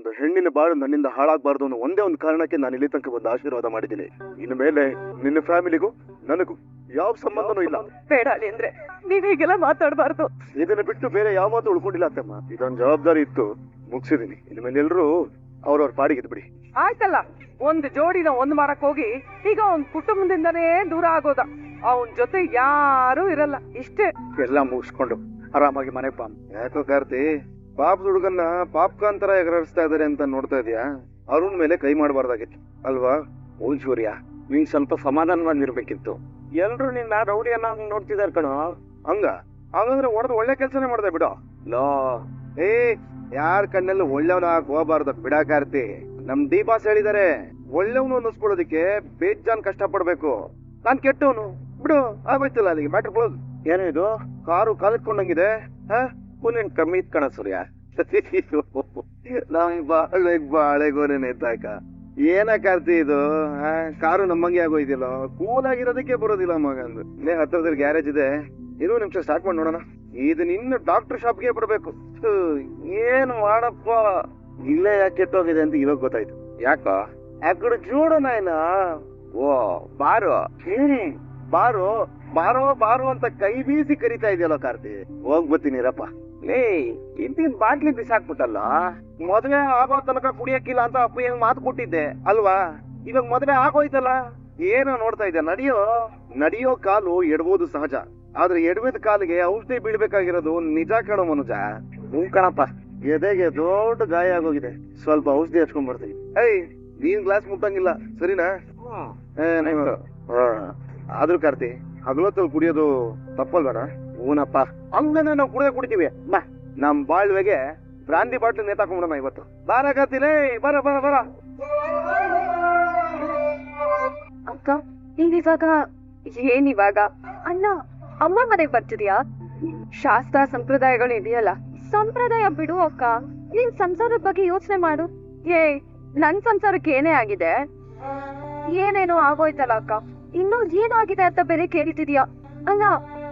ಒಂದು ಹೆಣ್ಣಿನ ಬಾಳು ನನ್ನಿಂದ ಹಾಳಾಗಬಾರ್ದು ಅನ್ನೋ ಒಂದೇ ಒಂದು ಕಾರಣಕ್ಕೆ ನಾನು ಇಲ್ಲಿ ತನಕ ಒಂದು ಆಶೀರ್ವಾದ ಮಾಡಿದ್ದೀನಿ. ಇನ್ನು ಮೇಲೆ ನಿನ್ನ ಫ್ಯಾಮಿಲಿಗೂ ನನಗೂ ಯಾವ ಸಂಬಂಧನೂ ಇಲ್ಲ. ಬೇಡ ಅಂದ್ರೆ ನೀವ್ ಹೀಗೆಲ್ಲ ಮಾತಾಡಬಾರ್ದು. ಇದನ್ನ ಬಿಟ್ಟು ಬೇರೆ ಯಾವ ಮಾತು ಉಳ್ಕೊಂಡಿಲ್ಲ ಅತ್ತಮ್ಮ. ಇದೊಂದು ಜವಾಬ್ದಾರಿ ಇತ್ತು, ಮುಗಿಸಿದೀನಿ. ಇನ್ನು ಮೇಲೆ ಎಲ್ರು ಅವ್ರವ್ರ ಪಾಡಿಗೆ ಬಿಡಿ. ಆಯ್ತಲ್ಲ, ಒಂದು ಜೋಡಿನ ಒಂದ್ ಮಾಡಕ್ ಹೋಗಿ ಈಗ ಅವ್ನ್ ಕುಟುಂಬದಿಂದನೇ ದೂರ ಆಗೋದ. ಅವನ್ ಜೊತೆ ಯಾರು ಇರಲ್ಲ. ಇಷ್ಟೇ. ಎಲ್ಲ ಮುಗಿಸ್ಕೊಂಡು ಆರಾಮಾಗಿ ಮನೆಗೆ ಬಾ. ಯಾಕೋ ಕಾರ್ತಿ, ಪಾಪದ ಹುಡುಗನ್ನ ಪಾಪ್ಕಾನ್ ತರ ಎಗರಿಸ್ತಾ ಇದಾರೆ ಅಂತ ನೋಡ್ತಾ ಇದೀಯಾ? ಅರುಣ್ ಮೇಲೆ ಕೈ ಮಾಡಬಾರ್ದಾಗಿತ್ತು ಅಲ್ವಾ? ಓ ಸೂರ್ಯ, ನೀನ್ ಸ್ವಲ್ಪ ಸಮಾಧಾನವಾಗಿರ್ಬೇಕಿತ್ತು. ಎಲ್ರು ನಿನ್ನ ರೌಡಿಯನ್ನ ನೋಡ್ತಿದಾರ ಕಣೋ. ಹಂಗಂದ್ರೆ ಹೊಡೆದು ಒಳ್ಳೆ ಕೆಲ್ಸನೇ ಮಾಡ್ದೆ ಬಿಡು. ಲೋ ಯಾರ ಕಣ್ಣಲ್ಲಿ ಒಳ್ಳೆವನ ಹೋಗಬಾರ್ದ ಬಿಡ ಕಾರ್ತಿ. ನಮ್ ದೀಪಾಸ್ ಹೇಳಿದಾರೆ, ಒಳ್ಳೆವನು ಅನ್ನಿಸ್ಕೊಳ್ಳೋದಿಕ್ಕೆ ಬೇಜಾನ್ ಕಷ್ಟ ಪಡ್ಬೇಕು. ನಾನ್ ಕೆಟ್ಟವನು ಬಿಡು, ಆಗೋಯ್ತಲ್ಲ ಅಲ್ಲಿಗೆ, ಮ್ಯಾಟ್ರ್ ಕ್ಲೋಸ್. ಏನೋ ಇದು ಕಾರು ಕಾಲಿಟ್ಕೊಂಡಂಗಿದೆ. ಪುನೇನ್ ಕಮ್ಮಿ ಇತ್ ಕಣ ಸೂರ್ಯ. ಬಾಳೆಗೋರೇನೆ ಎತ್ತಾಕ. ಏನ ಕಾರ್ತಿ ಇದು? ಕಾರು ನಮ್ಮಂಗೆ ಆಗೋಯ್ತಿಲ್ಲ. ಕೂಲ್ ಆಗಿರೋದಕ್ಕೆ ಬರೋದಿಲ್ಲ ಮಗಂದು. ಇಲ್ಲೇ ಹತ್ರದಲ್ಲಿ ಗ್ಯಾರೇಜ್ ಇದೆ, 20 ನಿಮಿಷ ಸ್ಟಾರ್ಟ್ ಮಾಡಿ ನೋಡೋಣ. ಇದು ನಿನ್ನ ಡಾಕ್ಟರ್ ಶಾಪ್ಗೆ ಬರ್ಬೇಕು. ಏನು ಮಾಡಪ್ಪ, ಇಲ್ಲೇ ಯಾಕೆ ಕೆಟ್ಟೋಗಿದೆ ಅಂತ ಇವಾಗ ಗೊತ್ತಾಯ್ತು. ಯಾಕ ಯಾಕಡೆ చూడೋಣ. ಓ ಬಾರು ಬಾರು ಬಾರೋ ಬಾರೋ ಅಂತ ಕೈ ಬೀಸಿ ಕರಿತಾ ಇದೆಯಲ್ಲ ಕಾರ್ತಿ. ಹೋಗ್ಬತ್ತೀನಿ ರಪ್ಪ. ಇಂತಿನ ಬಾಟ್ಲಿ ಬಿಸಾಕ್ಬಿಟ್ಟಲ್ಲ. ಮದ್ವೆ ಆಗೋ ತನಕ ಕುಡಿಯಕ್ಕಿಲ್ಲ ಅಂತ ಅಪ್ಪ ಹೆಂಗ್ ಮಾತು ಕೊಟ್ಟಿದ್ದೆ ಅಲ್ವಾ? ಇವಾಗ ಮದ್ವೆ ಆಗೋಯ್ತಲ್ಲ, ಏನೋ ನೋಡ್ತಾ ಇದ್ದೆ. ನಡಿಯೋ ಕಾಲು ಎಡ್ಬೋದು ಸಹಜ, ಆದ್ರೆ ಎಡವಿದ ಕಾಲಿಗೆ ಔಷಧಿ ಬೀಳ್ಬೇಕಾಗಿರೋದು ನಿಜ ಕಣೋ ಮನುಜ. ಕಣಪ್ಪ, ಎದೆಗೆ ದೊಡ್ಡ ಗಾಯ ಆಗೋಗಿದೆ. ಸ್ವಲ್ಪ ಔಷಧಿ ಹಚ್ಕೊಂಡ್ ಬರ್ತೀವಿ. ನೀನ್ ಗ್ಲಾಸ್ ಮುಟ್ಟಂಗಿಲ್ಲ ಸರಿನಾ? ಆದ್ರೂ ಕಾರ್ತಿ, ಹಗಲೊತ್ತಲ್ಲಿ ಕುಡಿಯೋದು ತಪ್ಪಲ್ವಾರ? ಹೂನಪ್ಪ, ಹಂಗಂದ್ರೆ ನಾವು ಕುಡಿತೀವಿ. ಬಾ, ನಮ್ ಬಾಳ್ವೆಗೆ ಬ್ರಾಂದಿ ಬಾಟ್ಲಿ ನೇತಾಕೊಂಡ್ಬಿಡೋಣ ಇವತ್ತು. ಬಾರ ಕಾರ್ತಿಲೇ, ಬರ ಬರ ಬರ. ಅಕ್ಕ, ನೀನಿವಾಗ ಏನಿವಾಗ? ಅಣ್ಣ, ಅಮ್ಮ ಮನೆಗ್ ಬರ್ತಿದ್ಯಾ? ಶಾಸ್ತ್ರ ಸಂಪ್ರದಾಯಗಳು ಇದೆಯಲ್ಲ. ಸಂಪ್ರದಾಯ ಬಿಡು ಅಕ್ಕ, ನೀನ್ ಸಂಸಾರದ ಬಗ್ಗೆ ಯೋಚನೆ ಮಾಡು. ನನ್ ಸಂಸಾರಕ್ಕೆ ಏನೇ ಆಗಿದೆ? ಏನೇನೋ ಆಗೋಯ್ತಲ್ಲ ಅಕ್ಕ, ಇನ್ನೂ ಏನಾಗಿದೆ ಅಂತ ಬೇರೆ ಕೇಳ್ತಿದ್ಯಾ? ಅಲ್ಲ,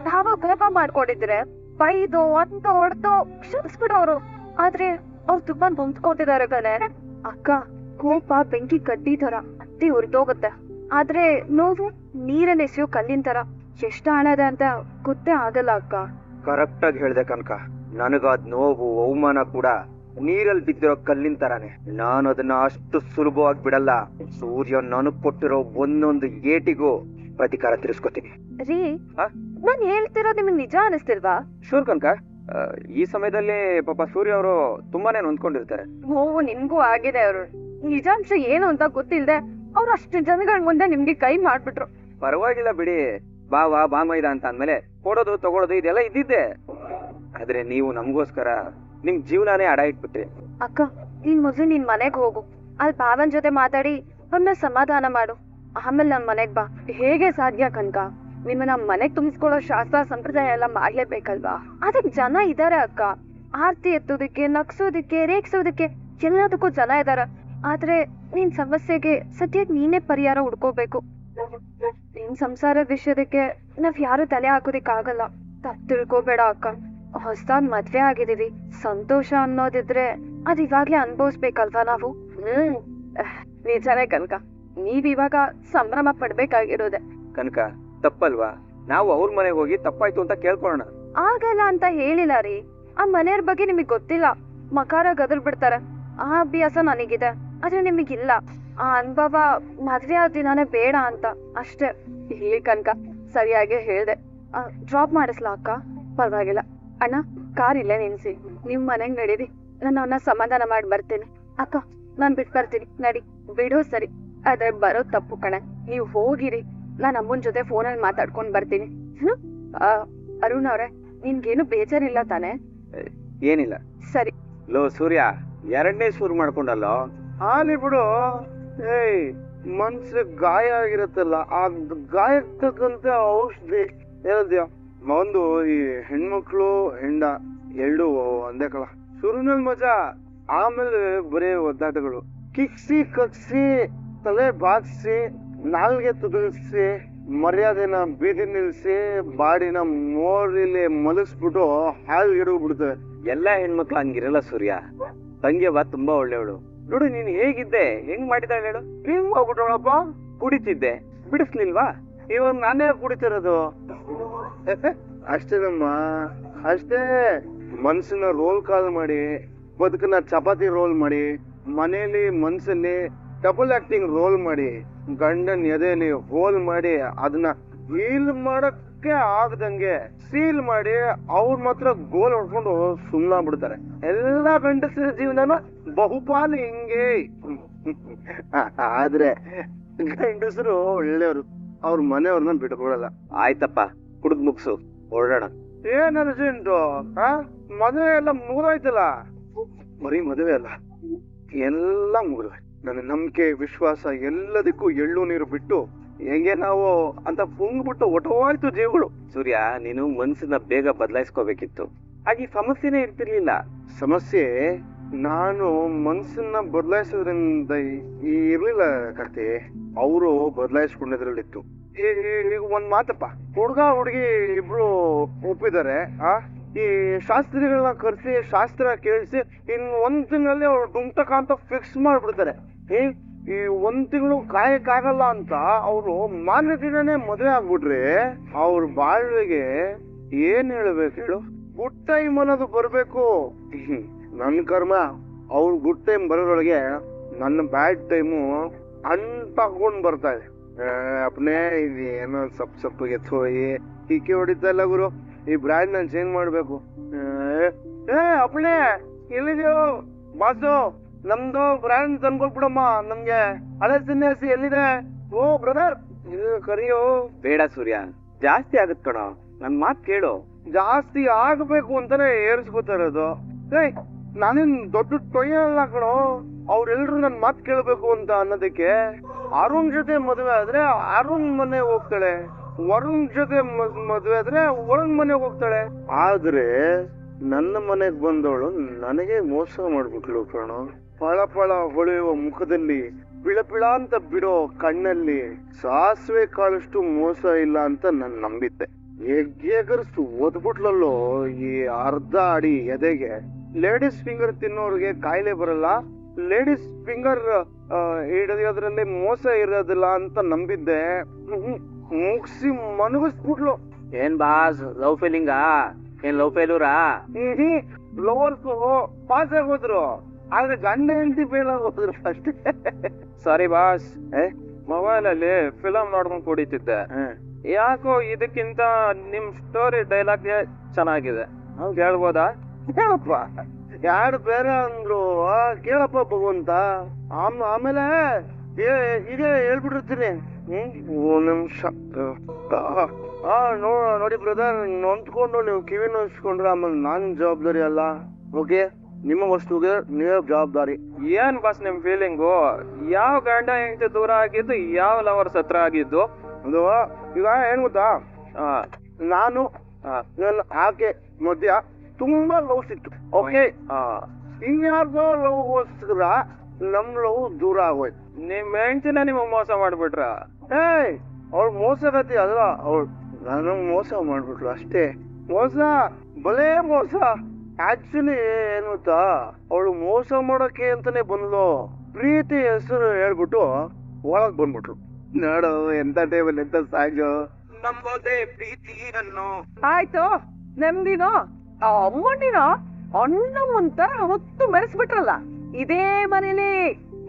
ನಾವ ಕೋಪ ಮಾಡ್ಕೊಂಡಿದ್ರೆ ಬೈದು ಅಂತ ಹೊಡೆದು ಕ್ಷಮಿಸ್ಬಿಡೋರು. ಆದ್ರೆ ಅವ್ರು ತುಂಬಾ ನೊಂದ್ಕೊತಿದಾರೆ ಕಣೆ. ಅಕ್ಕ, ಕೋಪ ಬೆಂಕಿ ಕಡ್ಡಿ ತರ ಅತ್ತಿ ಉರಿದೋಗುತ್ತೆ, ಆದ್ರೆ ನೋವು ನೀರಲ್ಲಿ ಎಸೆಯೋ ಕಲ್ಲಿನ ತರ ಎಷ್ಟು ಆಳದ ಅಂತ ಗೊತ್ತೇ ಆಗಲ್ಲ ಅಕ್ಕ. ಕರೆಕ್ಟ್ ಆಗಿ ಹೇಳ್ದೆ ಕನಕ. ನನಗಾದ್ ನೋವು ಅವಮಾನ ಕೂಡ ನೀರಲ್ಲಿ ಬಿದ್ದಿರೋ ಕಲ್ಲಿನ ತರಾನೆ. ನಾನು ಅದನ್ನ ಅಷ್ಟು ಸುಲಭವಾಗಿ ಬಿಡಲ್ಲ. ಸೂರ್ಯ ನನಗ್ ಕೊಟ್ಟಿರೋ ಒಂದೊಂದು ಏಟಿಗೂ ಪ್ರತಿಕಾರ ತೀರಿಸ್ಕೊತೀನಿ. ರೀ, ನಾನ್ ಹೇಳ್ತಿರೋದು ನಿಮಗ್ ನಿಜ ಅನಿಸ್ತಿಲ್ವಾ? ಶೂರ್ ಕನಕ, ಈ ಸಮಯದಲ್ಲಿ ಪಾಪ ಸೂರ್ಯ ಅವರು ತುಂಬಾನೇ ನೊಂದ್ಕೊಂಡಿರ್ತಾರೆ. ನೋವು ನಿಮ್ಗೂ ಆಗಿದೆ. ಅವರು ನಿಜಾಂಶ ಏನು ಅಂತ ಗೊತ್ತಿಲ್ದೆ ಅವ್ರು ಅಷ್ಟು ಜನಗಳ ಮುಂದೆ ನಿಮ್ಗೆ ಕೈ ಮಾಡ್ಬಿಟ್ರು. ಪರವಾಗಿಲ್ಲ ಬಿಡಿ, ಬಾ ಮೈದ ಅಂತ ಅಂದ್ಮೇಲೆ ಕೊಡೋದು ತಗೊಳೋದು ಇದೆಲ್ಲ ಇದ್ದಿದ್ದೆ. ಆದ್ರೆ ನೀವು ನಮಗೋಸ್ಕರ ನಿಮ್ ಜೀವನಾನೇ ಅಡ ಇಟ್ಬಿಟ್ರಿ. ಅಕ್ಕ, ನೀನ್ ಮೊದ್ಲು ನಿನ್ ಮನೆಗ್ ಹೋಗು. ಅಲ್ಲಿ ಭಾವನ್ ಜೊತೆ ಮಾತಾಡಿ ಅವ್ರನ್ನ ಸಮಾಧಾನ ಮಾಡು. ಆಮೇಲೆ ನನ್ ಮನೆಗ್ ಬಾ. ಹೇಗೆ ಸಾಧ್ಯ ಕನಕ? ನಿಮ್ಮ ನಮ್ ಮನೆಗ್ ತುಂಬಿಸ್ಕೊಳ್ಳೋ ಶಾಸ್ತ್ರ ಸಂಪ್ರದಾಯ ಎಲ್ಲ ಮಾಡ್ಲೇಬೇಕಲ್ವಾ? ಅದಕ್ ಜನ ಇದಾರೆ ಅಕ್ಕ. ಆರ್ತಿ ಎತ್ತೋದಕ್ಕೆ, ನಗ್ಸೋದಕ್ಕೆ, ರೇಗ್ಸೋದಕ್ಕೆ ಎಲ್ಲದಕ್ಕೂ ಜನ ಇದಾರ. ಆದ್ರೆ ನಿನ್ ಸಮಸ್ಯೆಗೆ ಸದ್ಯಕ್ಕೆ ನೀನೇ ಪರಿಹಾರ ಹುಡ್ಕೋಬೇಕು. ನಿನ್ ಸಂಸಾರದ ವಿಷಯದಕ್ಕೆ ನಾವ್ ಯಾರು ತಲೆ ಹಾಕೋದಿಕ್ಕಾಗಲ್ಲ. ತಪ್ಪು ತಿಳ್ಕೋಬೇಡ ಅಕ್ಕ. ಹೊಸದಾಗ್ ಮದ್ವೆ ಆಗಿದೀವಿ, ಸಂತೋಷ ಅನ್ನೋದಿದ್ರೆ ಅದ್ ಇವಾಗ್ಲೇ ಅನ್ಭವಿಸ್ಬೇಕಲ್ವಾ ನಾವು? ನಿಜಾನೇ ಕನಕ, ನೀವ್ ಇವಾಗ ಸಂಭ್ರಮ ಪಡ್ಬೇಕಾಗಿರೋದೆ. ಕನಕ, ತಪ್ಪಲ್ವಾ? ನಾವು ಅವ್ರ ಮನೆಗೆ ಹೋಗಿ ತಪ್ಪಾಯ್ತು ಅಂತ ಕೇಳ್ಕೊಳ್ಳೋಣ. ಆಗಲ್ಲ ಅಂತ ಹೇಳಿಲ್ಲ ರೀ. ಆ ಮನೆಯವ್ರ ಬಗ್ಗೆ ನಿಮಗ್ ಗೊತ್ತಿಲ್ಲ, ಮಕಾರ ಗದಲ್ ಬಿಡ್ತಾರೆ. ಆ ಅಭ್ಯಾಸ ನನಗಿದೆ, ಆದ್ರೆ ನಿಮಗಿಲ್ಲ. ಆ ಅನುಭವ ಮದ್ವೆ ಆದ ದಿನಾನೇ ಬೇಡ ಅಂತ ಅಷ್ಟೇ. ಹೇಳಿ ಕನಕ, ಸರಿಯಾಗಿ ಹೇಳ್ದೆ. ಡ್ರಾಪ್ ಮಾಡಿಸ್ಲಾ ಅಕ್ಕ? ಪರವಾಗಿಲ್ಲ. ಅಣ್ಣ, ಕಾರ್ ಇಲ್ಲೇ ನಿನ್ಸಿ, ನಿಮ್ ಮನೆಗ್ ನಡೀರಿ. ನಾನು ಅವನ್ನ ಸಮಾಧಾನ ಮಾಡಿ ಬರ್ತೇನೆ. ಅಕ್ಕ, ನಾನ್ ಬಿಟ್ ಬರ್ತೀನಿ, ನಡಿ. ಬಿಡೋ ಸರಿ, ಆದ್ರೆ ಬರೋದ್ ತಪ್ಪು ಕಣೆ. ನೀವ್ ಹೋಗಿರಿ, ನಾನ್ ಅಮ್ಮನ್ ಜೊತೆ ಫೋನಲ್ಲಿ ಮಾತಾಡ್ಕೊಂಡ್ ಬರ್ತೀನಿ. ಅರುಣ್ ಅವ್ರೆ, ನಿನ್ಗೇನು ಬೇಜಾರಿಲ್ಲ ತಾನೆ? ಏನಿಲ್ಲ. ಸರಿ. ಲೋ ಸೂರ್ಯ, 2ನೇ ಶುರು ಮಾಡ್ಕೊಂಡಲ್ಲೋ. ಹಾಲಿ ಬಿಡು. ಮನ್ಸಿಗೆ ಗಾಯ ಆಗಿರತ್ತಲ್ಲ, ಆ ಗಾಯಕ್ಕೆ ತಕ್ಕಂತ ಔಷಧಿ ಹೇಳಿದ್ಯಾ? ಒಂದು ಈ ಹೆಣ್ಮಕ್ಳು ಹೆಂಡ ಎರಡು ಒಂದೇ ಕಳ. ಶುರುನಲ್ಲಿ ಮಜಾ, ಆಮೇಲೆ ಬರೀ ಒದ್ದಾಟಗಳು. ಕಿಕ್ಸಿ ಕಕ್ಸಿ, ತಲೆ ಬಾಗ್ಸಿ, ನಾಲ್ಗೆ ತುದಿಸಿ, ಮರ್ಯಾದೆನ ಬೀದಿ ನಿಲ್ಸಿ, ಬಾಡಿನ ಮೋರಿಲಿ ಮಲಗಿಸ್ಬಿಟ್ಟು ಹಾಳು ಗಿಡವು ಬಿಡ್ತವೆ. ಎಲ್ಲಾ ಹೆಣ್ಮಕ್ಳು ಹಂಗಿರಲ್ಲ ಸೂರ್ಯ. ತಂಗಿಯವ್ವ ತುಂಬಾ ಒಳ್ಳೆಯವಳು. ನೋಡು ನೀನ್ ಹೇಗಿದ್ದೆ, ಹೆಂಗ್ ಮಾಡಿದಾಳೆ ಹೇಳು. ಹಿಂಗ್ ಹೋಗ್ಬಿಟ್ಟವಳಪ್ಪ. ಕುಡಿತಿದ್ದೆ, ಬಿಡಿಸ್ಲಿಲ್ವಾ? ಇವಾಗ ನಾನೇ ಕುಡಿತಿರೋದು. ಅಷ್ಟೇನಮ್ಮ, ಅಷ್ಟೇ. ಮನ್ಸನ್ನ ರೋಲ್ ಕಾಲ್ ಮಾಡಿ, ಬದುಕನ್ನ ಚಪಾತಿ ರೋಲ್ ಮಾಡಿ, ಮನೇಲಿ ಮನ್ಸಲ್ಲಿ ಡಬಲ್ ಆಕ್ಟಿಂಗ್ ರೋಲ್ ಮಾಡಿ, ಗಂಡನ್ ಎದೆಯಲ್ಲಿ ಹೋಲ್ ಮಾಡಿ, ಅದನ್ನ ಹೀಲ್ ಮಾಡಕ್ಕೆ ಆಗದಂಗೆ ಸೀಲ್ ಮಾಡಿ ಅವ್ರ ಮಾತ್ರ ಗೋಲ್ ಹೊಡ್ಕೊಂಡು ಸುಮ್ನಾಗ್ಬಿಡ್ತಾರೆ. ಎಲ್ಲಾ ಗಂಡಸರ ಜೀವನನ ಬಹುಪಾಲು ಹಿಂಗೆ. ಆದ್ರೆ ಗಂಡಸರು ಒಳ್ಳೆಯವರು, ಅವ್ರ ಮನೆಯವ್ರನ್ನ ಬಿಟ್ಕೊಡಲ್ಲ. ಆಯ್ತಪ್ಪ, ಕುಡ್ದ್ ಮುಗ್ಸು, ಹೊರಡೋಣ. ಏನ್ ಅರ್ಜೆಂಟು? ಮದುವೆ ಎಲ್ಲ ಮುಗಿದೋಯ್ತಲ್ಲ. ಬರೀ ಮದುವೆ ಅಲ್ಲ, ಎಲ್ಲ ಮುಗಿದೋಯ್ತು. ನನ್ನ ನಂಬಿಕೆ, ವಿಶ್ವಾಸ ಎಲ್ಲದಕ್ಕೂ ಎಳ್ಳು ನೀರು ಬಿಟ್ಟು ಹೆಂಗೆ ನಾವು ಅಂತ ಪುಂಗ್ಬಿಟ್ಟು ಹೊಟ್ಟೋಯ್ತು ಜೀವಗಳು. ಸೂರ್ಯ, ನೀನು ಮನ್ಸನ್ನ ಬೇಗ ಬದಲಾಯಿಸ್ಕೋಬೇಕಿತ್ತು, ಹಾಗೆ ಸಮಸ್ಯೆನೇ ಇರ್ತಿರ್ಲಿಲ್ಲ. ಸಮಸ್ಯೆ ನಾನು ಮನ್ಸನ್ನ ಬದಲಾಯಿಸೋದ್ರಿಂದ ಇರ್ಲಿಲ್ಲ ಕರ್ತಿ, ಅವರು ಬದಲಾಯಿಸ್ಕೊಂಡಿದ್ರಲ್ಲಿತ್ತು. ಈಗ ಒಂದ್ ಮಾತಪ್ಪ, ಹುಡ್ಗ ಹುಡುಗಿ ಇಬ್ರು ಒಪ್ಪಿದ್ದಾರೆ. ಈ ಶಾಸ್ತ್ರಿಗಳನ್ನ ಕರ್ಸಿ ಶಾಸ್ತ್ರ ಕೇಳಿಸಿ ಒಂದ್ ತಿಂಗಳಲ್ಲಿ ಅವ್ರು ಡುಂಟಕ ಅಂತ ಫಿಕ್ಸ್ ಮಾಡ್ಬಿಡ್ತಾರೆ. ಈ ಒಂದ್ ತಿಂಗಳು ಕಾಯಕ್ಕಾಗಲ್ಲ ಅಂತ ಅವ್ರು ಮಾನ್ಯತೆನೇ ಮದುವೆ ಆಗ್ಬಿಟ್ರಿ, ಅವ್ರ ಬಾಳ್ವೆಗೆ ಏನ್ ಹೇಳ್ಬೇಕು ಹೇಳು? ಗುಡ್ ಟೈಮ್ ಅನ್ನೋದು ಬರ್ಬೇಕು. ನನ್ ಕರ್ಮ, ಅವ್ರ ಗುಡ್ ಟೈಮ್ ಬರೋದ್ರೊಳಗೆ ನನ್ನ ಬ್ಯಾಡ್ ಟೈಮು ಅಂಟಾಕೊಂಡ್ ಬರ್ತಾ ಇದೆ. ಅಪ್ನೇ ಇದು ಏನೋ ಸಪ್ಪಗೆ ಥೋಯಿ ಹೀಗೆ ಹೊಡಿತಾ ಇಲ್ಲ ಗುರು. ಈ ಬ್ರ್ಯಾಂಡ್ ನಾನು ಚೇಂಜ್ ಮಾಡ್ಬೇಕು. ಅಪ್ನೇ ಎಲ್ಲಿದ್ಯೋ ಬಾಸು, ನಮ್ದು ಬ್ರ್ಯಾಂಡ್ ತಂದ್ಕೊಟ್ಬಿಡಮ್ಮ ನಮ್ಗೆ. ಹಳೆ ಸನ್ಯಾಸಿ ಎಲ್ಲಿದೆ? ಓ ಬ್ರದರ್ ಕರಿಯೋ. ಬೇಡ ಸೂರ್ಯ, ಜಾಸ್ತಿ ಆಗತ್ ಕಣೋ, ನನ್ ಮಾತ್ ಕೇಳು. ಜಾಸ್ತಿ ಆಗ್ಬೇಕು ಅಂತಾನೆ ಏರ್ಸ್ಕೊತಾ ಇರೋದು. ನಾನೇನ್ ದೊಡ್ಡ ಟೊಯ್ಯಲ್ಲ ಕಣೋ, ಅವ್ರೆಲ್ರು ನನ್ ಮಾತ್ ಕೇಳ್ಬೇಕು ಅಂತ ಅನ್ನೋದಕ್ಕೆ. ಅರುಣ್ ಜೊತೆ ಮದುವೆ ಆದ್ರೆ ಅರುಣ್ ಮನೆ ಹೋಗ್ತಾಳೆ, ವರುಣ್ ಜೊತೆ ಮದುವೆ ಆದ್ರೆ ವರುಣ್ ಮನೆಗೆ ಹೋಗ್ತಾಳೆ. ಆದ್ರೆ ನನ್ನ ಮನೆಗ್ ಬಂದವಳು ನನಗೆ ಮೋಸ ಮಾಡ್ಬಿಟ್ಲು ಕಣೋ. ಫಳ ಫಳ ಹೊಳೆಯುವ ಮುಖದಲ್ಲಿ, ಪಿಳಪಿಳ ಅಂತ ಬಿಡೋ ಕಣ್ಣಲ್ಲಿ ಸಾಸಿವೆ ಕಾಳಷ್ಟು ಮೋಸ ಇಲ್ಲ ಅಂತ ನಾನು ನಂಬಿದ್ದೆ. ಎಗ್ಗೆಗರ್ಸು ಓದ್ಬಿಟ್ಲಲ್ಲೋ ಈ ಅರ್ಧ ಅಡಿ ಎದೆಗೆ. ಲೇಡೀಸ್ ಫಿಂಗರ್ ತಿನ್ನೋರ್ಗೆ ಕಾಯಿಲೆ ಬರಲ್ಲ, ಲೇಡೀಸ್ ಫಿಂಗರ್ ಹಿಡಿಯೋದ್ರಲ್ಲಿ ಮೋಸ ಇರೋದಿಲ್ಲ ಅಂತ ನಂಬಿದ್ದೆ. ಮುಗಿಸಿ ಮನಗಿಸ್ಬಿಟ್ಲು. ಏನ್ ಬಾಸ್, ಲವ್ ಫೇಲಿಂಗಾ? ಏನ್ ಲವ್ ಫೇಲ್ಯೂರಾ? ಲವರ್ಸ್ ಪಾಸ್ ಆಗೋದ್ರು, ಆದ್ರೆ ಗಂಡ ಹೆಂಡತಿ ಫೇಲ್ ಆಗೋದ್ರು ಅಷ್ಟೇ. ಸಾರಿ ಬಾಸ್, ಮೊಬೈಲ್ ಅಲ್ಲಿ ಫಿಲಂ ನೋಡ್ಕೊಂಡ್ ಕುಡಿತಿದ್ದೆ. ಯಾಕೋ ಇದಕ್ಕಿಂತ ನಿಮ್ ಸ್ಟೋರಿ ಡೈಲಾಗ್ ಚೆನ್ನಾಗಿದೆ, ಕೇಳ್ಬೋದಾ? ಹೇಳಪ್ಪ, ಯಾರು ಬೇರೆ ಅಂದ್ರು ಕೇಳಪ್ಪ ಭಗವಂತ. ಆಮೇಲೆ ಈಗ ಹೇಳ್ಬಿಟ್ಟಿರ್ತೀನಿ. ಒಂದ್ ನಿಮಿಷ. ನೋಡಿ ಬ್ರದರ್, ನೊಂದ್ಕೊಂಡು ನೀವು ಕಿವಿ ನೋಯಿಸ್ಕೊಂಡ್ರೆ ಆಮೇಲೆ ನಾನ್ ಜವಾಬ್ದಾರಿ ಅಲ್ಲ. ಓಕೆ, ನಿಮ್ಮ ವಸ್ತುಗೆ ನೀವೇ ಜವಾಬ್ದಾರಿ. ಏನ್ ಬಾಸ್ ನಿಮ್ ಫೀಲಿಂಗು? ಯಾವ ಗಂಡ ಹೆಂಡತಿ ದೂರ ಆಗಿದ್ದು, ಯಾವ ಲವರ್ಸ್ ಹತ್ರ ಆಗಿದ್ದು? ಅದು ಈಗ ಏನ್ ಗೊತ್ತಾ, ನಾನು ನನ್ನ ಆಕೆ ಮಧ್ಯ ತುಂಬಾ ಲವ್ ಸಿಕ್ತು. ಓಕೆ, ಇನ್ಯಾರ್ದೋ ಲವ್ಗೋಸ್ಕರ ನಮ್ ಲವ್ ದೂರ ಆಗೋಯ್ತು. ನಿಮ್ ಹೆಂಡತಿನ ನಿಮಗ್ ಮೋಸ ಮಾಡ್ಬಿಟ್ರ? ಅವಳು ಮೋಸಗತಿ ಅಲ್ಲ, ಅವಳು ನನಗ್ ಮೋಸ ಮಾಡ್ಬಿಟ್ಲು ಅಷ್ಟೇ. ಮೋಸ, ಬಲೇ ಮೋಸ. ಆಕ್ಚುಲಿ ಏನ್ ಗೊತ್ತಾ, ಅವಳು ಮೋಸ ಮಾಡೋಕೆ ಅಂತಾನೆ ಬಂದ್ಲು. ಪ್ರೀತಿ ಹೆಸರು ಹೇಳ್ಬಿಟ್ಟು ಒಳಗ್ ಬಂದ್ಬಿಟ್ರು. ನೋಡು ಎಂತ ಟೇಬಲ್, ಎಂತ ಸಾಂಗ್. ನಂಬೋದೇ ಪ್ರೀತಿ ಅನ್ನೋ. ಆಯ್ತು, ನೆಮ್ಮದಿನೋ ಆ ಅಮ್ಮಣ್ಣಿನ ಅಣ್ಣ ಒಂಥರ ಹೊತ್ತು ಮೆರೆಸ್ಬಿಟ್ರಲ್ಲ. ಇದೇ ಮನೇಲಿ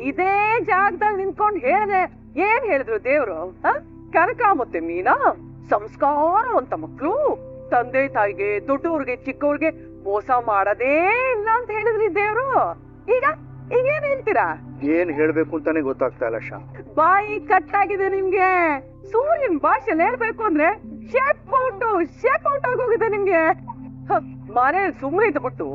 ಇದೇ ಜಾಗದಲ್ಲಿ ನಿಂತ್ಕೊಂಡು ಹೇಳ್ದೆ. ಏನ್ ಹೇಳಿದ್ರು ದೇವ್ರು? ಕನಕ ಮತ್ತೆ ಮೀನಾ ಸಂಸ್ಕಾರವಂತ ಮಕ್ಳು, ತಂದೆ ತಾಯಿಗೆ, ದೊಡ್ಡವ್ರಿಗೆ, ಚಿಕ್ಕವ್ರಿಗೆ ಮೋಸ ಮಾಡದೇ ಇಲ್ಲ ಅಂತ ಹೇಳಿದ್ರಿ ದೇವ್ರು. ಈಗ ಈಗೇನ್ ಹೇಳ್ತೀರಾ? ಏನ್ ಹೇಳ್ಬೇಕು ಅಂತಾನೆ ಗೊತ್ತಾಗ್ತಾ ಇಲ್ಲ ಶಾ. ಬಾಯಿ ಕಟ್ಟಾಗಿದೆ ನಿಮ್ಗೆ. ಸೂರ್ಯನ್ ಭಾಷೆಯಲ್ಲಿ ಹೇಳ್ಬೇಕು ಅಂದ್ರೆ ಶೇಪ್ ಔಟ್ ಆಗೋಗಿದೆ ನಿಮ್ಗೆ. ಮನೇಲಿ ಸುಮ್ಮನೆ ಇದ್ಬಿಟ್ಟು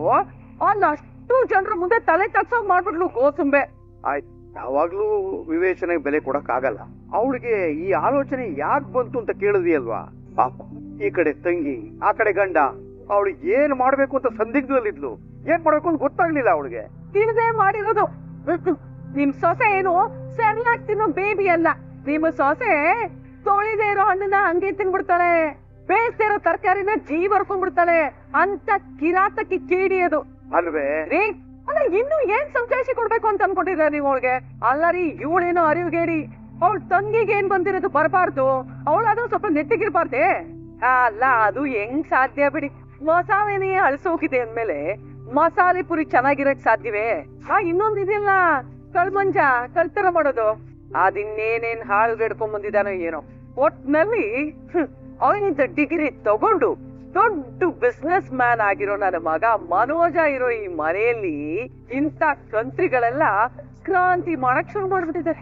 ಅಲ್ಲಿ ಅಷ್ಟು ಜನರ ಮುಂದೆ ತಲೆ ತಗ್ಸೋಗ್ ಮಾಡ್ಬಿಟ್ಲು ಗೋಸುಂಬೆ. ಆಯ್ತು, ಯಾವಾಗ್ಲೂ ವಿವೇಚನೆಗೆ ಬೆಲೆ ಕೊಡಕ್ ಆಗಲ್ಲ. ಅವಳಿಗೆ ಈ ಆಲೋಚನೆ ಯಾಕೆ ಬಂತು ಅಂತ ಕೇಳಿದ್ಯಲ್ವಾ? ಪಾಪ, ಈ ಕಡೆ ತಂಗಿ, ಆ ಕಡೆ ಗಂಡ. ಅವಳಿಗೆ ಏನ್ ಮಾಡ್ಬೇಕು ಅಂತ ಸಂದಿಗ್ಧದಲ್ಲಿದ್ಲು. ಏನ್ ಮಾಡ್ಬೇಕು ಅಂತ ಗೊತ್ತಾಗ್ಲಿಲ್ಲ ಅವಳಿಗೆ. ತಿಳಿದೇ ಮಾಡಿರೋದು. ನಿಮ್ ಸೊಸೆ ಏನು ಸೆರ್ಲಾಕ್ ತಿನ್ನೋ ಬೇಬಿ ಅಲ್ಲ. ನಿಮ್ಮ ಸೊಸೆ ತೊಳಿದೇ ಇರೋ ಹಣ್ಣನ್ನ ಹಂಗೆ ತಿನ್ಬಿಡ್ತಾಳೆ, ಬೇಯಿಸ್ದೇ ಇರೋ ತರಕಾರಿನ ಜೀವ ಹರ್ಕೊಂಡ್ಬಿಡ್ತಾಳೆ. ಅಂತ ಕಿರಾತಕ್ಕೆ ಕೀಡಿಯೋದು ಅಲ್ವೇ? ಅಲ್ಲ ಇನ್ನು ಏನ್ ಸಂಜಾಯಿಸಿ ಕೊಡ್ಬೇಕು ಅಂತ ಅನ್ಕೊಂಡಿದ್ರ ನೀವ್ ಅವಳಿಗೆ? ಅಲ್ಲ ರೀ, ಇವಳೇನೋ ಅರಿವುಗೇಡಿ, ಅವಳ ತಂಗಿಗೆ ಏನ್ ಬಂದಿರೋದು ಬರಬಾರ್ದು, ಅವಳಾದ್ರೂ ಸ್ವಲ್ಪ ನೆಟ್ಟಿಗಿರ್ಬಾರ್ದೆ? ಅಲ್ಲ ಅದು ಹೆಂಗ್ ಸಾಧ್ಯ ಬಿಡಿ, ಮಸಾಲೆನೇ ಅಳಸೋಗಿದೆ ಅಂದ್ಮೇಲೆ ಮಸಾಲೆ ಪುರಿ ಚೆನ್ನಾಗಿರಕ್ ಸಾಧ್ಯವೇ? ಇನ್ನೊಂದ್ ಇದೆಯಲ್ಲ ಕಳ್ಮಂಜ, ಕಳ್ತರ ಮಾಡೋದು, ಅದಿನ್ನೇನೇನ್ ಹಾಳು ಗಡ್ಕೊಂಡ್ ಬಂದಿದಾನೋ ಏನೋ. ಒಟ್ನಲ್ಲಿ ಅವನಿಂದ ಡಿಗ್ರಿ ತಗೊಂಡು ದೊಡ್ಡ ಬಿಸ್ನೆಸ್ ಮ್ಯಾನ್ ಆಗಿರೋ ನನ್ನ ಮಗ ಮನೋಜ ಇರೋ ಈ ಮನೆಯಲ್ಲಿ ಇಂಥ ಕಂತ್ರಿಗಳೆಲ್ಲ ಕ್ರಾಂತಿ ಮಾಡಕ್ ಶುರು ಮಾಡ್ಬಿಟ್ಟಿದ್ದಾರೆ.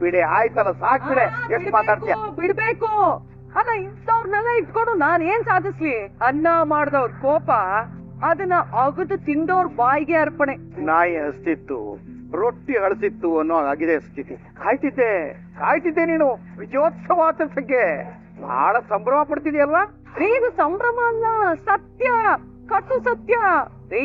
ಬಿಡೆ ಆಯ್ತಲ್ಲ, ಸಾಕ್ ಬಿಡೆ, ಎಷ್ಟು ಮಾತಾಡ್ತೀಯ? ಬಿಡ್ಬೇಕು. ಅಲ್ಲ ಇಂಥವ್ರನ್ನೆಲ್ಲ ಇಟ್ಕೊಂಡು ನಾನ್ ಏನ್ ಸಾಧಿಸ್ಲಿ? ಅನ್ನ ಮಾಡ್ದವ್ರ ಕೋಪ ಅದನ್ನ ಅಗದು ತಿಂದವ್ರ ಬಾಯಿಗೆ ಅರ್ಪಣೆ. ನಾಯಿ ಹಸ್ತಿತ್ತು, ರೊಟ್ಟಿ ಹಳಸಿತ್ತು ಅನ್ನೋ ಆಗಿದೆ ಸ್ಥಿತಿ. ಕಾಯ್ತಿದ್ದೆ ನೀನು ವಿಜಯೋತ್ಸವ ಆಚರಿಸಕ್ಕೆ. ಬಹಳ ಸಂಭ್ರಮ ಪಡ್ತಿದ್ಯಲ್ವಾ? ಇದು ಸಂಭ್ರಮ ಅಲ್ಲ, ಸತ್ಯ, ಕಟ್ಟು ಸತ್ಯ ರೀ.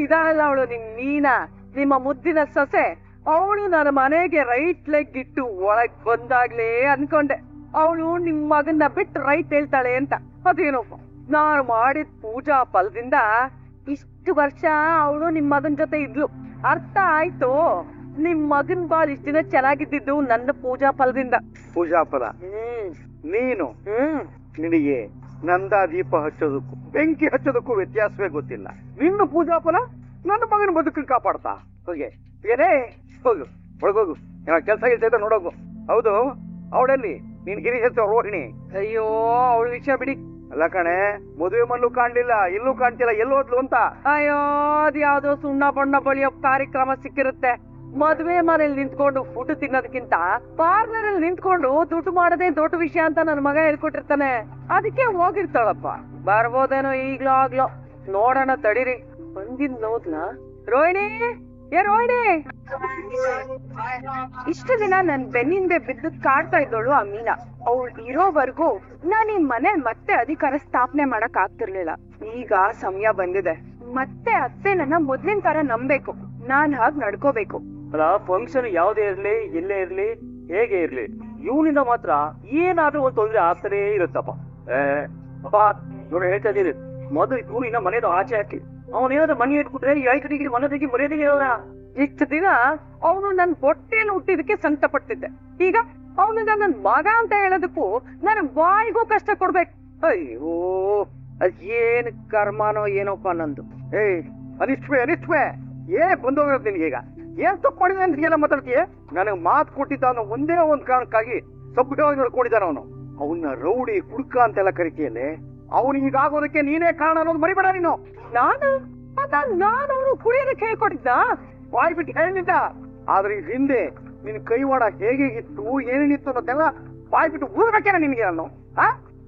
ಇದಲ್ಲ ಅವಳು ನೀನಾ, ನಿಮ್ಮ ಮುದ್ದಿನ ಸೊಸೆ. ಅವಳು ನನ್ನ ಮನೆಗೆ ರೈಟ್ ಲೆಗ್ ಇಟ್ಟು ಒಳಗ್ ಬಂದಾಗ್ಲೇ ಅನ್ಕೊಂಡೆ ಅವಳು ನಿಮ್ ಮಗನ್ನ ಬಿಟ್ಟು ರೈಟ್ ಹೇಳ್ತಾಳೆ ಅಂತ. ಅದೇನಪ್ಪ, ನಾನು ಮಾಡಿದ ಪೂಜಾ ಫಲದಿಂದ ಇಷ್ಟು ವರ್ಷ ಅವಳು ನಿಮ್ ಮಗನ್ ಜೊತೆ ಇದ್ಲು. ಅರ್ಥ ಆಯ್ತು? ನಿಮ್ ಮಗನ್ ಬಾಲ್ ಇಷ್ಟ ದಿನ ಚೆನ್ನಾಗಿದ್ದು ನನ್ನ ಪೂಜಾ ಫಲದಿಂದ. ಪೂಜಾ ಫಲ? ನೀನು ನಿನಗೆ ನಂದಾ ದೀಪ ಹಚ್ಚೋದಕ್ಕೂ ಬೆಂಕಿ ಹಚ್ಚೋದಕ್ಕೂ ವ್ಯತ್ಯಾಸವೇ ಗೊತ್ತಿಲ್ಲ. ನಿನ್ನ ಪೂಜಾ ಫಲ ನನ್ನ ಮಗನ ಬದುಕನ್ನು ಕಾಪಾಡ್ತಾ ಹೋಗೆ. ಏನೇ ಹೋಗು, ಒಳಗೋಗು, ಕೆಲಸ ಗಿಲ್ಸ ನೋಡೋಗು. ಹೌದು, ಅವಳಲ್ಲಿ ನೀನ್ ಗಿರಿ ಹೆಸರು ರೋಹಿಣಿ. ಅಯ್ಯೋ ಅವಳ ವಿಷಯ ಬಿಡಿ. ಅಲ್ಲ ಕಣೆ, ಮದುವೆ ಮಲ್ಲೂ ಕಾಣ್ಲಿಲ್ಲ, ಇಲ್ಲೂ ಕಾಣ್ತಿಲ್ಲ, ಎಲ್ಲೋದ್ಲು ಅಂತ. ಅಯ್ಯೋ ಅದ್ ಯಾವ್ದೋ ಸುಣ್ಣ ಬಣ್ಣ ಬಳಿಯೋ ಕಾರ್ಯಕ್ರಮ ಸಿಕ್ಕಿರುತ್ತೆ. ಮದ್ವೆ ಮನೇಲಿ ನಿಂತ್ಕೊಂಡು ಊಟ ತಿನ್ನೋದಕ್ಕಿಂತ ಪಾರ್ಲರ್ ಅಲ್ಲಿ ನಿಂತ್ಕೊಂಡು ದುಡ್ಡು ಮಾಡೋದೇ ದೊಡ್ಡ ವಿಷಯ ಅಂತ ನನ್ ಮಗ ಹೇಳ್ಕೊಟ್ಟಿರ್ತಾನೆ. ಅದಕ್ಕೆ ಹೋಗಿರ್ತಾಳಪ್ಪ. ಬರ್ಬೋದೇನೋ ಈಗ್ಲೋ ಆಗ್ಲೋ, ನೋಡೋಣ ತಡೀರಿ. ಬಂದಿದ್ ನೋದ್ಲಾ ರೋಹಿಣಿ? ಏ ರೋಹಿಣಿ, ಇಷ್ಟು ದಿನ ನನ್ ಬೆನ್ನಿಂದೆ ಬಿದ್ದು ಕಾಡ್ತಾ ಇದ್ದೋಳು ಆ ಮೀನಾ. ಅವಳು ಇರೋವರೆಗೂ ನಾನ್ ಈ ಮನೆ ಮತ್ತೆ ಅಧಿಕಾರ ಸ್ಥಾಪನೆ ಮಾಡಕ್ ಆಗ್ತಿರ್ಲಿಲ್ಲ. ಈಗ ಸಮಯ ಬಂದಿದೆ, ಮತ್ತೆ ಅತ್ತೆ ನನ್ನ ಮೊದ್ಲಿನ ತರ ನಂಬೇಕು, ನಾನ್ ಹಾಗ್ ನಡ್ಕೋಬೇಕು. ಅಲ್ಲ, ಫಂಕ್ಷನ್ ಯಾವ್ದೇ ಇರ್ಲಿ, ಎಲ್ಲೇ ಇರ್ಲಿ, ಹೇಗೆ ಇರ್ಲಿ, ಇವನಿಂದ ಮಾತ್ರ ಏನಾದ್ರೂ ಒಂದ್ ತೊಂದ್ರೆ ಆಗ್ತಾನೇ ಇರುತ್ತಪ್ಪ. ಅಪ್ಪ ನೋಡಿ, ಹೇಳ್ತಾ ಇದೀರಿ, ಮೊದಲು ಇವನಿನ ಮನೆದು ಆಚೆ ಹಾಕಿ ಅವನೇನಾದ್ರೂ ಮನೆ ಇಟ್ಬಿಟ್ರೆ ಈ 5 ಡಿಗ್ರಿ ಮನೋದಿಗೆ ಮರ್ಯಾದೆ ಇರೋಲ್ಲ. ಇಷ್ಟು ದಿನ ಅವನು ನನ್ ಹೊಟ್ಟೆಯಲ್ಲಿ ಹುಟ್ಟಿದಕ್ಕೆ ಸಂಕಟ ಪಡ್ತಿದ್ದೆ. ಈಗ ಅವನು ನನ್ ಮಗ ಅಂತ ಹೇಳೋದಕ್ಕೂ ನನ್ ಬಾಯಿಗೂ ಕಷ್ಟ ಕೊಡ್ಬೇಕು. ಅಯ್ಯೋ ಅದೇನ್ ಕರ್ಮಾನೋ ಏನೋಪ್ಪ ನಂದು. ಅನಿಷ್ಟ್ವೇ ಏನೇ ಬಂದೋಗಿರೋದು ನಿನ್ಗೀಗ? ಏನ್ ತಪ್ಪು ಮಾಡಿದೆ ಅಂತ ಎಲ್ಲ ಮಾತಾಡ್ತೀಯ? ನನಗೆ ಮಾತು ಕೊಟ್ಟಿದ್ದ ಅನ್ನೋ ಒಂದೇ ಒಂದ್ ಕಾರಣಕ್ಕಾಗಿ ಸಭ್ಯವಾಗಿ ನೋಡ್ಕೊಂಡಿದ್ದಾನ ಅವನು. ಅವನ್ನ ರೌಡಿ ಹುಡುಕ ಅಂತೆಲ್ಲ ಕರಿತೀಯಲ್ಲೇ, ಅವನು ಹೀಗಾಗೋದಕ್ಕೆ ನೀನೇ ಕಾರಣ ಅನ್ನೋದು ಮರಿಬೇಡ ನೀನು. ನಾನು ಅವನು ಕುಡಿಯೋದಕ್ಕೆ ಹೇಳ್ಕೊಟ್ಟಿದ್ದ? ಬಾಯ್ ಬಿಟ್ಟು ಹೇಳಿದ್ದ. ಆದ್ರೆ ಈ ಹಿಂದೆ ನಿನ್ ಕೈವಾಡ ಹೇಗಿತ್ತು, ಏನೇನಿತ್ತು ಅನ್ನೋದೆಲ್ಲ ಬಾಯ್ ಬಿಟ್ಟು ಊರ್ಬೇಕೇನ ನಿನ್ಗೆ ನಾನು?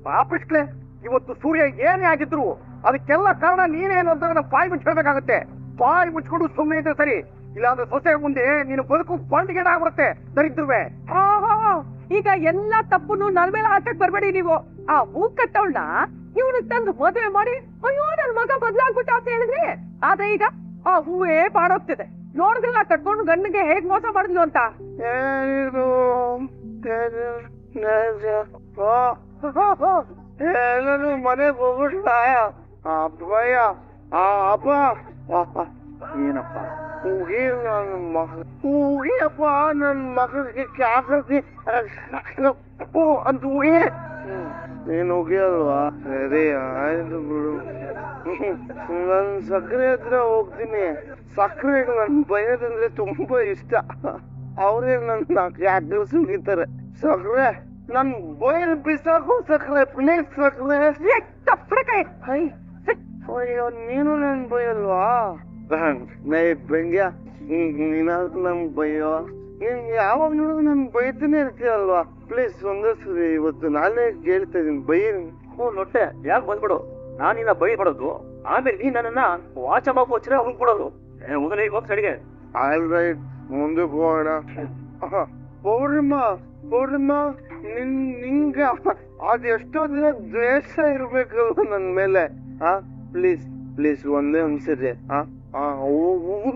ಪಾಪಿಸ್ಲೆ, ಇವತ್ತು ಸೂರ್ಯ ಏನೇ ಆಗಿದ್ರು ಅದಕ್ಕೆಲ್ಲ ಕಾರಣ ನೀನೇ ಅಂತ ನಾವು ಬಾಯ್ ಬಿಟ್ಟು ಹೇಳ್ಬೇಕಾಗತ್ತೆ. ಬಾಯ್ ಮುಚ್ಕೊಂಡು ಸುಮ್ಮನೆ ಇದ್ರೆ ಸರಿ, ಇಲ್ಲಾಂದ್ರೆ ಸೊಸೆ ಮುಂದೆ ನೀನು ಬದುಕು ಬಂಡಿಗೇಡ ಆಗ್ಬಿಡುತ್ತೆ ದರಿದ್ರುವೆ. ಈಗ ಎಲ್ಲಾ ತಪ್ಪನ್ನು ನನ್ ಮೇಲೆ ಹಾಕಕ್ ಬರ್ಬೇಡಿ ನೀವು. ಆ ಹೂ ಕಟ್ಟವಳನ್ನ ಇವನು ತಂದು ಮದುವೆ ಮಾಡಿ ಅಯ್ಯೋ ನನ್ ಮಗ ಬದ್ಲಾಗ್ಬಿಟ್ಟ ಅಂತ ಹೇಳಿದ್ರಿ. ಆದ್ರೆ ಈಗ ಆ ಹೂವೇ ಪಾಡೋಗ್ತಿದೆ. ನೋಡಿದ್ರಲ್ಲ ಕಟ್ಕೊಂಡು ಗಂಡಿಗೆ ಹೇಗ್ ಮೋಸ ಮಾಡಿದ್ಲು ಅಂತ. ನಾನು ಮನೆಗೆ ಹೋಗ್ಬಿಟ್ಟ ಅಬ್ಬಯ್ಯ. ಅಪ್ಪ ಏನಪ್ಪ ಹೂಗಿಯಪ್ಪ ನನ್ ಮಗನಿಗೆ ಕ್ಯಾಸಿ ಅಂತ ಹೂಗಿ. ನೀನ್ ಹೋಗಿಯಲ್ವಾ? ಸರಿ ಆಯ್ತು ಬಿಡು. ನನ್ ಸಕ್ಕರೆ ಹತ್ರ ಹೋಗ್ತೀನಿ. ಸಕ್ಕರೆ ನನ್ ಬಯೋದಂದ್ರೆ ತುಂಬಾ ಇಷ್ಟ. ಅವ್ರೇ ನನ್ನ ಯಾಕೆ ಸುಗಿತಾರೆ. ಸಕ್ಕರೆ ನನ್ ಬಯಲ್ ಬಿಸಾಕು ಸಕ್ಕರೆ, ಪ್ಲೇಟ್ ಸಕ್ಕರೆ. ಅಯ್ಯೋ ನೀನು ನನ್ ಬಯಲ್ವಾ? ಬೆಂಗ್ಯ ನೀನಾದ್ರು ನನ್ ಬಯ್ಯೋ. ನೀನ್ ಯಾವಾಗ ನೋಡಿದ್ರು ನನ್ ಬೈತಾನೆ ಇರ್ತೀಯಲ್ವಾ? ಪ್ಲೀಸ್ ಒಂದೇ ಸರಿ ಇವತ್ತು ನಾನೇ ಕೇಳ್ತಾ ಇದೀನಿ, ಬೈ. ಲೊಟ್ಟೆ ಯಾಕೆ ಬಂದ್ಬಿಡು, ನಾನಿನ್ನ ಬೈಬಿಡೋದು, ಆಮೇಲೆ ನೀನ್ ನನ್ನನ್ನ ವಾಚ ಮಾಕೋಚ್ರೆ ಹೋಗ್ಬಿಡೋದು. ಹೋಗಲಿ ಹೋಗ್ ಸಡಿಗೆ. ಆಲ್ ರೈಟ್, ಮುಂದೆ ಹೋಗೋಣ. ಪೌರ್ಣಿಮ ನಿಂಗೆ ಅದೆಷ್ಟೋ ದಿನ ದ್ವೇಷ ಇರ್ಬೇಕಲ್ವ ನನ್ ಮೇಲೆ? ಪ್ಲೀಸ್ ಒಂದೇ ಒಂದ್ಸರಿ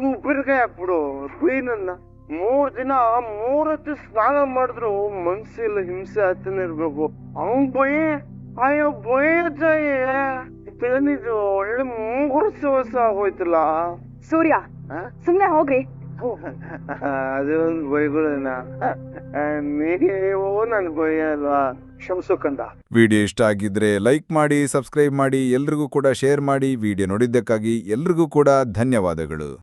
ಉಪ್ಪಿನಕಾಯಿ ಹಾಕ್ಬಿಡು. ಬೈ ನನ್ನ 3 ದಿನ 3 ಹೊತ್ತು ಸ್ನಾನ ಮಾಡಿದ್ರು ಮನ್ಸಿಲ್ಲ, ಹಿಂಸೆ ಆಗ್ತಾನೆ ಇರ್ಬೇಕು. ಅವ್ನ್ ಬೈ. ಅಯ್ಯೋ ಬೈತಾಯಿ, ಏನಿದು ಒಳ್ಳೆ ಮೂರು ದಿವಸ ಆಗೋಯ್ತಲ್ಲ. ಸೂರ್ಯ, ಸುಮ್ನೆ ಹೋಗ್ರಿ. ಅದೊಂದು ಬೈಗಳನ್ನ ನೀವು ನನ್ ಬೈಯಲ್ವಾ? ಕ್ಷಮಿಸು ಕಂದ. ವಿಡಿಯೋ ಇಷ್ಟ ಆಗಿದ್ರೆ ಲೈಕ್ ಮಾಡಿ, ಸಬ್ಸ್ಕ್ರೈಬ್ ಮಾಡಿ, ಎಲ್ರಿಗೂ ಕೂಡ ಶೇರ್ ಮಾಡಿ. ವಿಡಿಯೋ ನೋಡಿದ್ದಕ್ಕಾಗಿ ಎಲ್ರಿಗೂ ಕೂಡ ಧನ್ಯವಾದಗಳು.